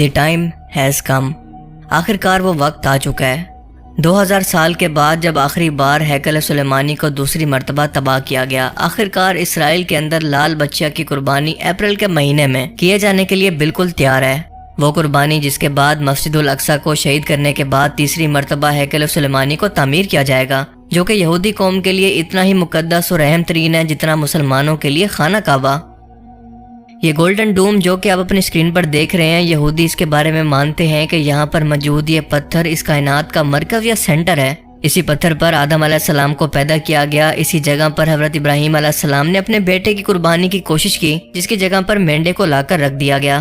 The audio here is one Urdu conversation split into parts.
دی ٹائم ہیز کم، آخر کار وہ وقت آ چکا ہے۔ 2000 سال کے بعد جب آخری بار ہیکل سلیمانی کو دوسری مرتبہ تباہ کیا گیا، آخر کار اسرائیل کے اندر لال بچہ کی قربانی اپریل کے مہینے میں کیے جانے کے لیے بالکل تیار ہے۔ وہ قربانی جس کے بعد مسجد الاقصی کو شہید کرنے کے بعد تیسری مرتبہ ہیکل سلیمانی کو تعمیر کیا جائے گا، جو کہ یہودی قوم کے لیے اتنا ہی مقدس اور اہم ترین ہے جتنا مسلمانوں کے لیے خانہ کعبہ۔ یہ گولڈن ڈوم جو کہ آپ اپنی اسکرین پر دیکھ رہے ہیں، یہودی اس کے بارے میں مانتے ہیں کہ یہاں پر موجود یہ پتھر اس کائنات کا مرکز یا سینٹر ہے۔ اسی پتھر پر آدم علیہ السلام کو پیدا کیا گیا، اسی جگہ پر حضرت ابراہیم علیہ السلام نے اپنے بیٹے کی قربانی کی کوشش کی، جس کی جگہ پر مینڈے کو لا کر رکھ دیا گیا۔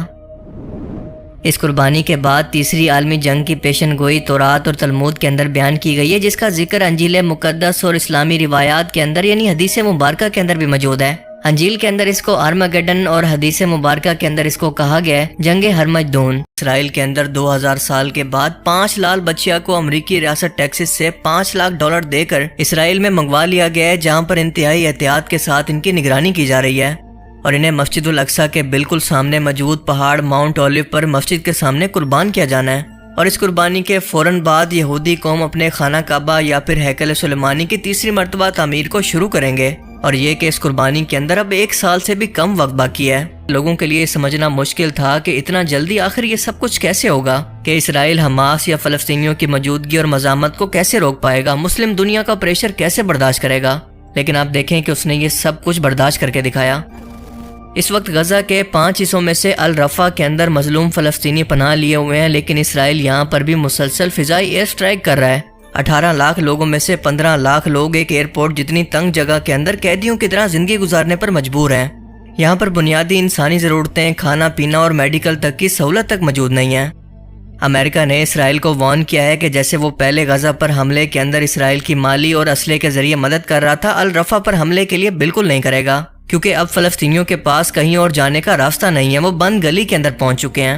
اس قربانی کے بعد تیسری عالمی جنگ کی پیشن گوئی تورات اور تلمود کے اندر بیان کی گئی ہے، جس کا ذکر انجیل مقدس اور اسلامی روایات کے اندر یعنی حدیث مبارکہ کے اندر بھی موجود ہے۔ انجیل کے اندر اس کو آرمگیڈن اور حدیث مبارکہ کے اندر اس کو کہا گیا ہے جنگ ہرمجدون۔ اسرائیل کے اندر 2000 سال کے بعد 5 لال بچیاں کو امریکی ریاست ٹیکسس سے $5 لاکھ دے کر اسرائیل میں منگوا لیا گیا ہے، جہاں پر انتہائی احتیاط کے ساتھ ان کی نگرانی کی جا رہی ہے، اور انہیں مسجد الاقصی کے بالکل سامنے موجود پہاڑ ماؤنٹ اولیو پر مسجد کے سامنے قربان کیا جانا ہے۔ اور اس قربانی کے فوراً بعد یہودی قوم اپنے خانہ کعبہ یا پھر ہیکل سلیمانی کی تیسری مرتبہ تعمیر کو شروع کریں گے، اور یہ کہ اس قربانی کے اندر اب 1 سال سے بھی کم وقت باقی ہے۔ لوگوں کے لیے سمجھنا مشکل تھا کہ اتنا جلدی آخر یہ سب کچھ کیسے ہوگا، کہ اسرائیل حماس یا فلسطینیوں کی موجودگی اور مزاحمت کو کیسے روک پائے گا، مسلم دنیا کا پریشر کیسے برداشت کرے گا۔ لیکن آپ دیکھیں کہ اس نے یہ سب کچھ برداشت کر کے دکھایا۔ اس وقت غزہ کے 5 حصوں میں سے الرفا کے اندر مظلوم فلسطینی پناہ لیے ہوئے ہیں، لیکن اسرائیل یہاں پر بھی مسلسل فضائی ایئر اسٹرائک کر رہا ہے۔ 18 لاکھ لوگوں میں سے 15 لاکھ لوگ ایک ایئرپورٹ جتنی تنگ جگہ کے اندر قیدیوں کی طرح زندگی گزارنے پر مجبور ہیں۔ یہاں پر بنیادی انسانی ضرورتیں، کھانا پینا اور میڈیکل تک کی سہولت تک موجود نہیں ہیں۔ امریکہ نے اسرائیل کو وارن کیا ہے کہ جیسے وہ پہلے غزہ پر حملے کے اندر اسرائیل کی مالی اور اسلحے کے ذریعے مدد کر رہا تھا، الرفا پر حملے کے لیے بالکل نہیں کرے گا، کیونکہ اب فلسطینیوں کے پاس کہیں اور جانے کا راستہ نہیں ہے، وہ بند گلی کے اندر پہنچ چکے ہیں۔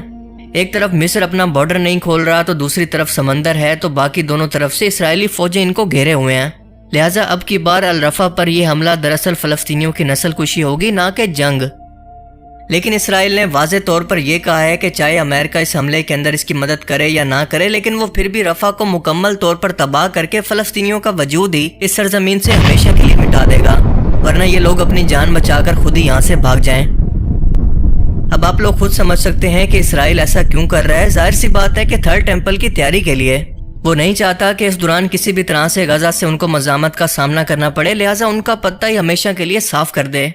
ایک طرف مصر اپنا بارڈر نہیں کھول رہا تو دوسری طرف سمندر ہے، تو باقی دونوں طرف سے اسرائیلی فوجیں ان کو گھیرے ہوئے ہیں۔ لہٰذا اب کی بار الرفا پر یہ حملہ دراصل فلسطینیوں کی نسل کشی ہوگی، نہ کہ جنگ۔ لیکن اسرائیل نے واضح طور پر یہ کہا ہے کہ چاہے امریکہ اس حملے کے اندر اس کی مدد کرے یا نہ کرے، لیکن وہ پھر بھی رفح کو مکمل طور پر تباہ کر کے فلسطینیوں کا وجود ہی اس سرزمین سے ہمیشہ کے لیے مٹا دے گا، ورنہ یہ لوگ اپنی جان بچا کر خود ہی یہاں سے بھاگ جائیں۔ اب آپ لوگ خود سمجھ سکتے ہیں کہ اسرائیل ایسا کیوں کر رہا ہے۔ ظاہر سی بات ہے کہ 3rd ٹیمپل کی تیاری کے لیے۔ وہ نہیں چاہتا کہ اس دوران کسی بھی طرح سے غزہ سے ان کو مزاحمت کا سامنا کرنا پڑے، لہٰذا ان کا پتہ ہی ہمیشہ کے لیے صاف کر دے۔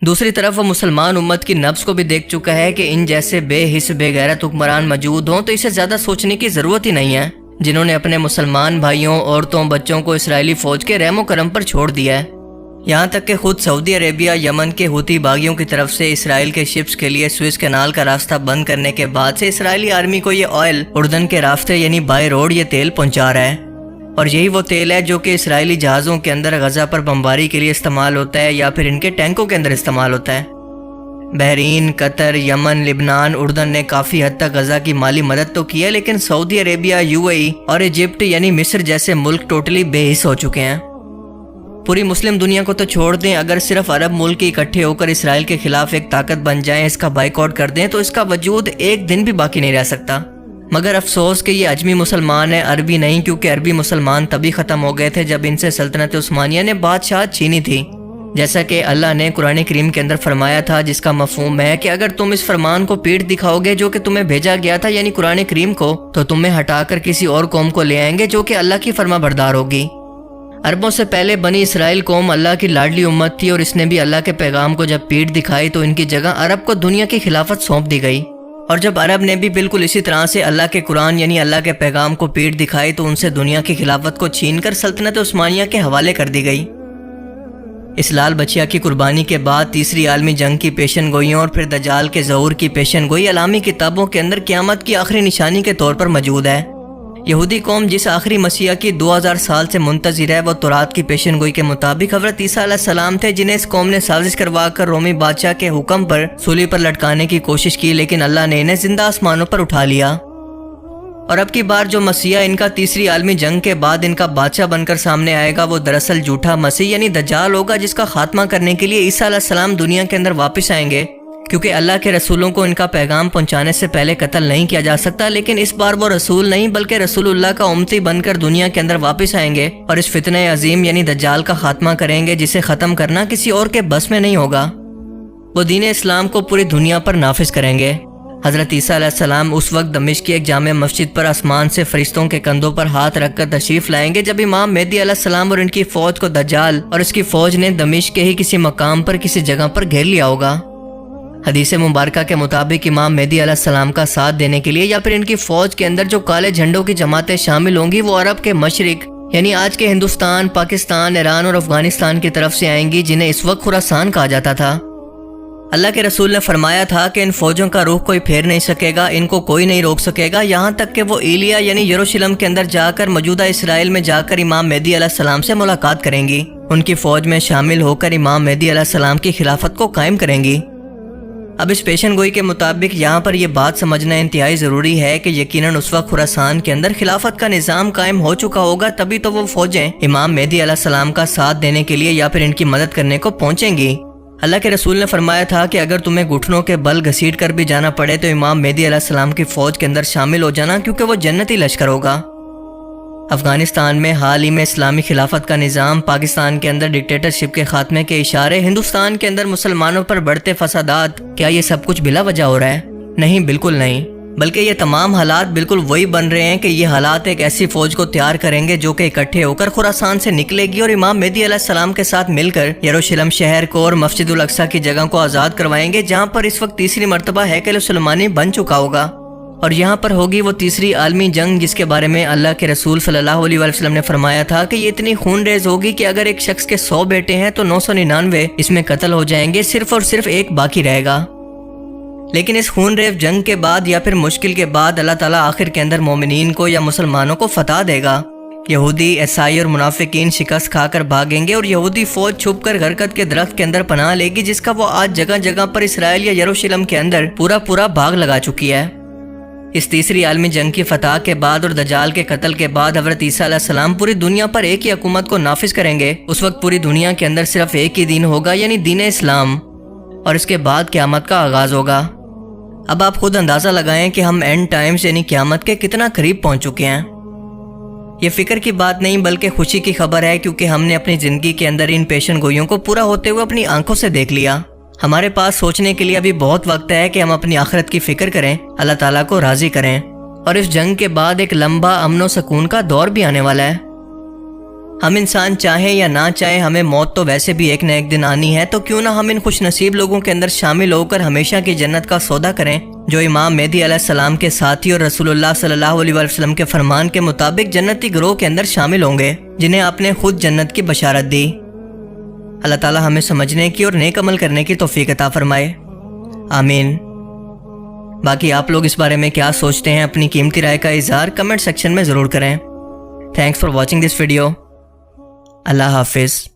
دوسری طرف وہ مسلمان امت کی نبض کو بھی دیکھ چکا ہے کہ ان جیسے بے حس بے غیرت حکمران موجود ہوں تو اسے زیادہ سوچنے کی ضرورت ہی نہیں ہے، جنہوں نے اپنے مسلمان بھائیوں، عورتوں، بچوں کو اسرائیلی فوج کے رحم و کرم پر چھوڑ دیا ہے۔ یہاں تک کہ خود سعودی عربیہ یمن کے حوثی باغیوں کی طرف سے اسرائیل کے شپس کے لیے سوئس کینال کا راستہ بند کرنے کے بعد سے اسرائیلی آرمی کو یہ آئل اردن کے راستے یعنی بائی روڈ یہ تیل پہنچا رہا ہے، اور یہی وہ تیل ہے جو کہ اسرائیلی جہازوں کے اندر غزہ پر بمباری کے لیے استعمال ہوتا ہے یا پھر ان کے ٹینکوں کے اندر استعمال ہوتا ہے۔ بحرین، قطر، یمن، لبنان، اردن نے کافی حد تک غزہ کی مالی مدد تو کی ہے، لیکن سعودی عربیہ، UAE اور ایجپٹ یعنی مصر جیسے ملک ٹوٹلی بے حس ہو چکے ہیں۔ پوری مسلم دنیا کو تو چھوڑ دیں، اگر صرف عرب ملک اکٹھے ہو کر اسرائیل کے خلاف ایک طاقت بن جائیں، اس کا بائیکاٹ کر دیں، تو اس کا وجود ایک دن بھی باقی نہیں رہ سکتا۔ مگر افسوس کہ یہ عجمی مسلمان ہیں، عربی نہیں، کیونکہ عربی مسلمان تبھی ختم ہو گئے تھے جب ان سے سلطنت عثمانیہ نے بادشاہت چھینی تھی، جیسا کہ اللہ نے قرآن کریم کے اندر فرمایا تھا، جس کا مفہوم ہے کہ اگر تم اس فرمان کو پیٹ دکھاؤ گے جو کہ تمہیں بھیجا گیا تھا یعنی قرآن کریم کو، تو تمہیں ہٹا کر کسی اور قوم کو لے آئیں گے جو کہ اللہ کی فرما بردار ہوگی۔ عربوں سے پہلے بنی اسرائیل قوم اللہ کی لاڈلی امت تھی، اور اس نے بھی اللہ کے پیغام کو جب پیٹ دکھائی تو ان کی جگہ عرب کو دنیا کی خلافت سونپ دی گئی، اور جب عرب نے بھی بالکل اسی طرح سے اللہ کے قرآن یعنی اللہ کے پیغام کو پیٹ دکھائی تو ان سے دنیا کی خلافت کو چھین کر سلطنت عثمانیہ کے حوالے کر دی گئی۔ اس لال بچیا کی قربانی کے بعد تیسری عالمی جنگ کی پیشن گوئیوں اور پھر دجال کے ظہور کی پیشن گوئی علامی کتابوں کے اندر قیامت کی آخری نشانی کے طور پر موجود ہے۔ یہودی قوم جس آخری مسیح کی 2000 سال سے منتظر ہے، وہ تورات کی پیشن گوئی کے مطابق حضرت عیسیٰ علیہ السلام تھے، جنہیں اس قوم نے سازش کروا کر رومی بادشاہ کے حکم پر سولی پر لٹکانے کی کوشش کی، لیکن اللہ نے انہیں زندہ آسمانوں پر اٹھا لیا۔ اور اب کی بار جو مسیح ان کا تیسری عالمی جنگ کے بعد ان کا بادشاہ بن کر سامنے آئے گا، وہ دراصل جھوٹا مسیح یعنی دجال ہوگا، جس کا خاتمہ کرنے کے لیے عیسیٰ علیہ السلام دنیا کے اندر واپس آئیں گے، کیونکہ اللہ کے رسولوں کو ان کا پیغام پہنچانے سے پہلے قتل نہیں کیا جا سکتا، لیکن اس بار وہ رسول نہیں بلکہ رسول اللہ کا امتی بن کر دنیا کے اندر واپس آئیں گے اور اس فتنہ عظیم یعنی دجال کا خاتمہ کریں گے، جسے ختم کرنا کسی اور کے بس میں نہیں ہوگا۔ وہ دین اسلام کو پوری دنیا پر نافذ کریں گے۔ حضرت عیسیٰ علیہ السلام اس وقت دمشق کی ایک جامع مسجد پر آسمان سے فرشتوں کے کندھوں پر ہاتھ رکھ کر تشریف لائیں گے، جب امام مہدی علیہ السلام اور ان کی فوج کو دجال اور اس کی فوج نے دمشق کے ہی کسی مقام پر کسی جگہ پر گھیر لیا ہوگا۔ حدیث مبارکہ کے مطابق امام مہدی علیہ السلام کا ساتھ دینے کے لیے یا پھر ان کی فوج کے اندر جو کالے جھنڈوں کی جماعتیں شامل ہوں گی وہ عرب کے مشرق یعنی آج کے ہندوستان، پاکستان، ایران اور افغانستان کی طرف سے آئیں گی، جنہیں اس وقت خراسان کہا جاتا تھا۔ اللہ کے رسول نے فرمایا تھا کہ ان فوجوں کا رخ کوئی پھیر نہیں سکے گا، ان کو کوئی نہیں روک سکے گا، یہاں تک کہ وہ ایلیا یعنی یروشلم کے اندر جا کر موجودہ اسرائیل میں جا کر امام مہدی علیہ السلام سے ملاقات کریں گی، ان کی فوج میں شامل ہو کر امام مہدی علیہ السلام کی خلافت کو قائم کریں گی۔ اب اس پیشن گوئی کے مطابق یہاں پر یہ بات سمجھنا انتہائی ضروری ہے کہ یقیناً اس وقت خراسان کے اندر خلافت کا نظام قائم ہو چکا ہوگا، تبھی تو وہ فوجیں امام مہدی علیہ السلام کا ساتھ دینے کے لیے یا پھر ان کی مدد کرنے کو پہنچیں گی۔ اللہ کے رسول نے فرمایا تھا کہ اگر تمہیں گھٹنوں کے بل گھسیٹ کر بھی جانا پڑے تو امام مہدی علیہ السلام کی فوج کے اندر شامل ہو جانا، کیونکہ وہ جنتی لشکر ہوگا۔ افغانستان میں حال ہی میں اسلامی خلافت کا نظام، پاکستان کے اندر ڈکٹیٹرشپ کے خاتمے کے اشارے، ہندوستان کے اندر مسلمانوں پر بڑھتے فسادات، کیا یہ سب کچھ بلا وجہ ہو رہا ہے؟ نہیں، بالکل نہیں، بلکہ یہ تمام حالات بالکل وہی بن رہے ہیں کہ یہ حالات ایک ایسی فوج کو تیار کریں گے جو کہ اکٹھے ہو کر خراسان سے نکلے گی اور امام مہدی علیہ السلام کے ساتھ مل کر یروشلم شہر کو اور مسجد الاقصی کی جگہ کو آزاد کروائیں گے، جہاں پر اس وقت تیسری مرتبہ ہیکل سلیمانی بن چکا ہوگا، اور یہاں پر ہوگی وہ تیسری عالمی جنگ جس کے بارے میں اللہ کے رسول صلی اللہ علیہ وسلم نے فرمایا تھا کہ یہ اتنی خون ریز ہوگی کہ اگر ایک شخص کے 100 بیٹے ہیں تو 999 اس میں قتل ہو جائیں گے، صرف اور صرف ایک باقی رہے گا۔ لیکن اس خون ریز جنگ کے بعد یا پھر مشکل کے بعد اللہ تعالیٰ آخر کے اندر مومنین کو یا مسلمانوں کو فتح دے گا۔ یہودی، عیسائی اور منافقین شکست کھا کر بھاگیں گے اور یہودی فوج چھپ کر غرقد کے درخت کے اندر پناہ لے گی، جس کا وہ آج جگہ جگہ پر اسرائیل یا یروشلم کے اندر پورا بھاگ لگا چکی ہے۔ اس تیسری عالمی جنگ کی فتح کے بعد اور دجال کے قتل کے بعد حضرت عیسیٰ علیہ السلام پوری دنیا پر ایک ہی حکومت کو نافذ کریں گے۔ اس وقت پوری دنیا کے اندر صرف ایک ہی دین ہوگا، یعنی دین اسلام، اور اس کے بعد قیامت کا آغاز ہوگا۔ اب آپ خود اندازہ لگائیں کہ ہم اینڈ ٹائمز یعنی قیامت کے کتنا قریب پہنچ چکے ہیں۔ یہ فکر کی بات نہیں بلکہ خوشی کی خبر ہے، کیونکہ ہم نے اپنی زندگی کے اندر ان پیشن گوئیوں کو پورا ہوتے ہوئے اپنی آنکھوں سے دیکھ لیا۔ ہمارے پاس سوچنے کے لیے ابھی بہت وقت ہے کہ ہم اپنی آخرت کی فکر کریں، اللہ تعالیٰ کو راضی کریں، اور اس جنگ کے بعد ایک لمبا امن و سکون کا دور بھی آنے والا ہے۔ ہم انسان چاہیں یا نہ چاہیں ہمیں موت تو ویسے بھی ایک نہ ایک دن آنی ہے، تو کیوں نہ ہم ان خوش نصیب لوگوں کے اندر شامل ہو کر ہمیشہ کی جنت کا سودا کریں، جو امام مہدی علیہ السلام کے ساتھی اور رسول اللہ صلی اللہ علیہ وسلم کے فرمان کے مطابق جنتی گروہ کے اندر شامل ہوں گے، جنہیں آپ نے خود جنت کی بشارت دی۔ اللہ تعالیٰ ہمیں سمجھنے کی اور نیک عمل کرنے کی توفیق عطا فرمائے، آمین۔ باقی آپ لوگ اس بارے میں کیا سوچتے ہیں؟ اپنی قیمتی رائے کا اظہار کمنٹ سیکشن میں ضرور کریں۔ Thanks for watching this video. اللہ حافظ۔